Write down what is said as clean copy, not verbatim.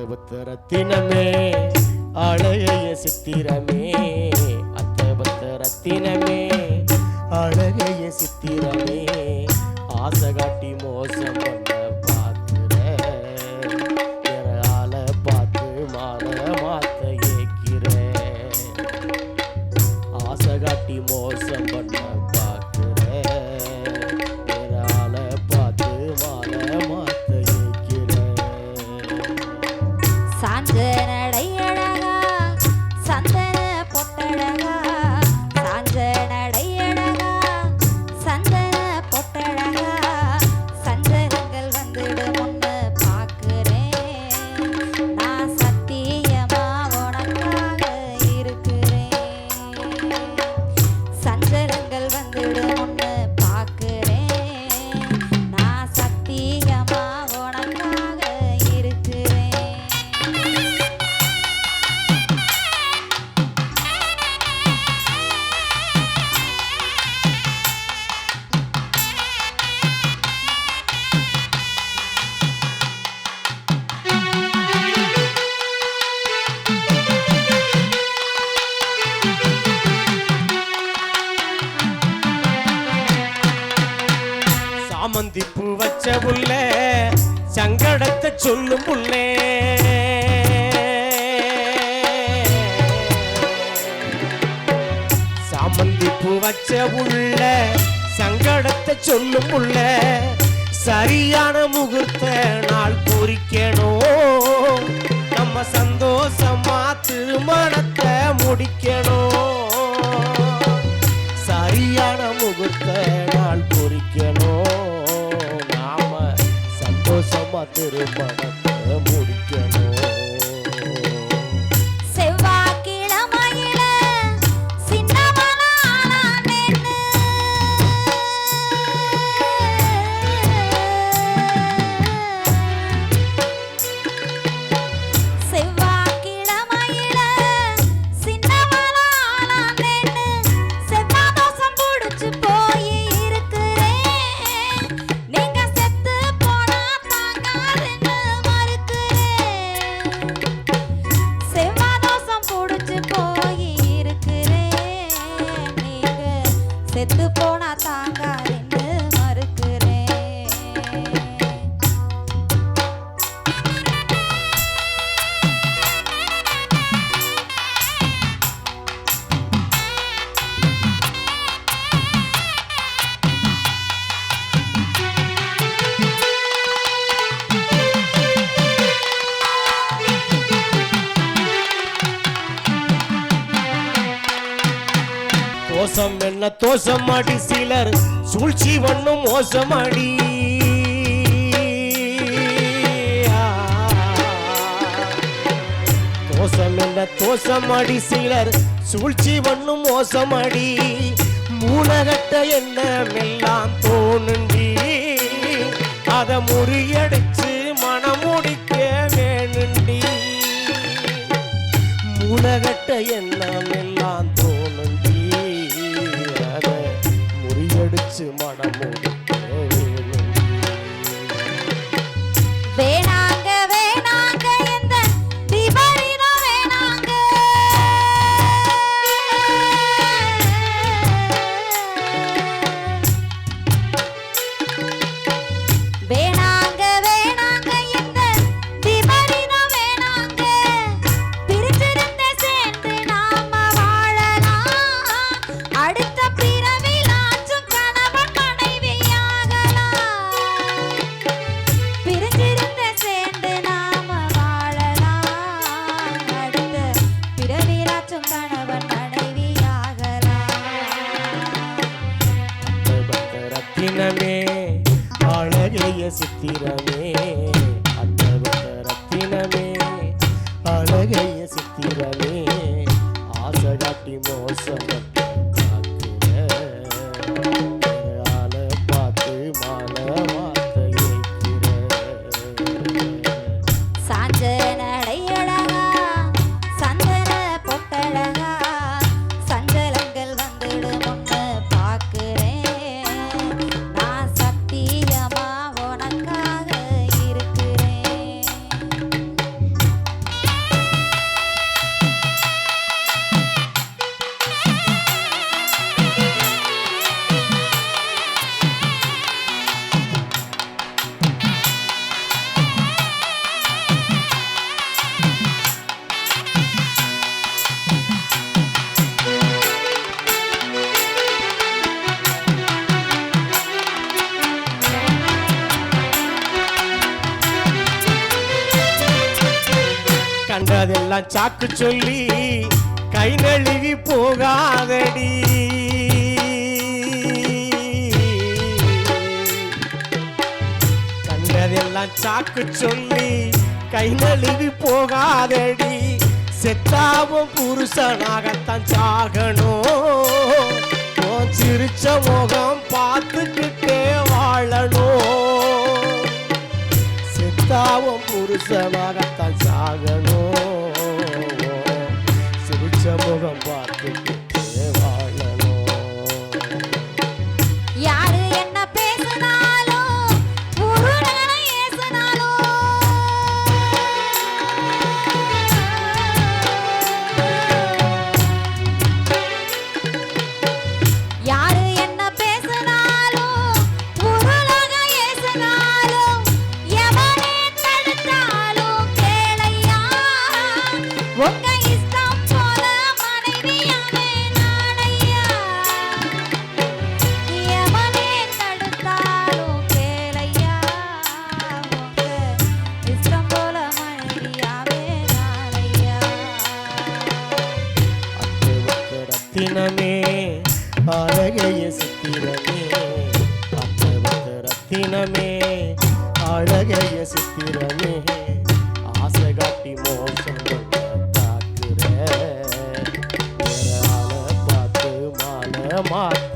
ரத்தினமே அழகைய சித்திரமே அத்தபத்த ரத்தினமே அழகைய சித்திரமே ஆசை காட்டி மோசம் பண்ண பார்க்கிற ஆள பார்த்து மாலை மாத்த ஏக்கிற ஆசை காட்டி மோசம் பண்ண பார்க்கிற ஆள பார்த்து மாலை மாத்த ஏக்கிற சாஞ்ச நடையழகா சந்தன பொட்டழகா சாஞ்ச நடையழகா சந்தன பொட்டழகா சந்தனங்கள் வந்துடு முன்னு பார்க்கிறேன் நான் சத்தியமா உனக்காக இருக்கிறேன் சந்தனங்கள் வந்துடு முன்னு பார்க்கிறேன் நான் சத்தியமா உனக்காக இருக்கிறேன் சாமந்திப்பூ வச்ச புள்ள சங்கடத்தை சொல்லும் புள்ளே சாமந்திப்பூ வச்ச புள்ள சங்கடத்தை சொல்லும் புள்ள சரியான முகூர்த்த நாள் குறிக்கணும் நம்ம சந்தோஷமா திருமணத்தை முடிக்கணும் சரியான முகூர்த்த நாள் குறிக்கணும் நாம சந்தோஷமா திருமணத்தை முடிக்கணும் செவ்வாய்க்கிழமையில சின்னமனானேன்னு செவ்வாய்க்கிழமையில சின்னமனானேன்னு செவ்வாதோஷம் புடிச்சு போய் இருக்கிறேன் நீங்க செத்து போனா தாங்காதுன்னு மறுக்கிறேன் செவ்வாதோஷம் புடிச்சு போய் இருக்கிறேன் நீங்க செத்து போனா தாங்காதுன்னு மறுக்கிறேன் தோசம் என்ன தோசமாடி சிலர் சூழ்ச்சி ஒண்ணும் மோசமாடி தோசம் என்ன தோசமாடி சிலர் சூழ்ச்சி ஒண்ணும் மோசமாடி மூலகட்ட என்ன எல்லாம் தோணுண்டி அதை முறியடிச்சு மனம் முடிக்க வேணுண்டி மூலகட்ட எண்ணம் எல்லாம் தோணுண்டி அதை முறியடிச்சு மனம் முடிக்க வேணுண்டி வேணாங்க வேணாங்க எந்த விபரீதம் வேணாங்க வேணாங்க வேணாங்க எந்த விபரீதம் வேணாங்க பிரிஞ்சிருந்த சேர்ந்து நாம வாழலாம் அடுத்த பிறவிலாச்சும் கணவன் மனைவியாகலாம் பிரிஞ்சிருந்த சேர்ந்து நாம வாழலாம் அடுத்த பிறவிலாச்சும் கணவன் மனைவியாகலாம் ரத்தினமே அழகைய சித்திரமே அத்தபத்த ரத்தினமே அழகைய சித்திரமே ஆசை காட்டி மோசம் ஆள பார்த்து மாலை மாத்த ஏக்கிற சாஞ்ச நடையழகா சந்தன பொட்டழகா சஞ்சலங்கள் வந்துடு முன்னு பார்க்கிறேன் நான் சத்தியமா உனக்காக இருக்கிறேன் கண்டதெல்லாம் சாக்கு சொல்லி கை நழுவி போகாதடி. கண்டதெல்லாம் சாக்கு சொல்லி கை நழுவி போகாதடி. செத்தாவும் புருஷனாகத்தான் சாகணும். சிரிச்ச முகம் பார்த்துக்கிட்டே வாழணும். செத்தாவும் புருஷனாகத்தான் சாகணும். சிரிச்ச முகம் பார்த்துக்கிட்டே வாழணும். யாரு என்ன பேசினாலும் உருளனை ஏசினாலும் யாரு என்ன பேசினாலும் உருளக ஏசினாலும் எவனே தடுத்தாலும் கேளையா. உங்க இஷ்டம் போல மனைவியானே நானையா. எவனே தடுத்தாலும் கேளையா. உங்க இஷ்டம் போல மனைவியாவே நானையா. ரத்தினமே அழகைய சித்திரமே. ரத்தினமே அழகைய சித்திரமே. ஆசை காட்டி மோசம் தாக்குற பார்த்து மாலை மாற்ற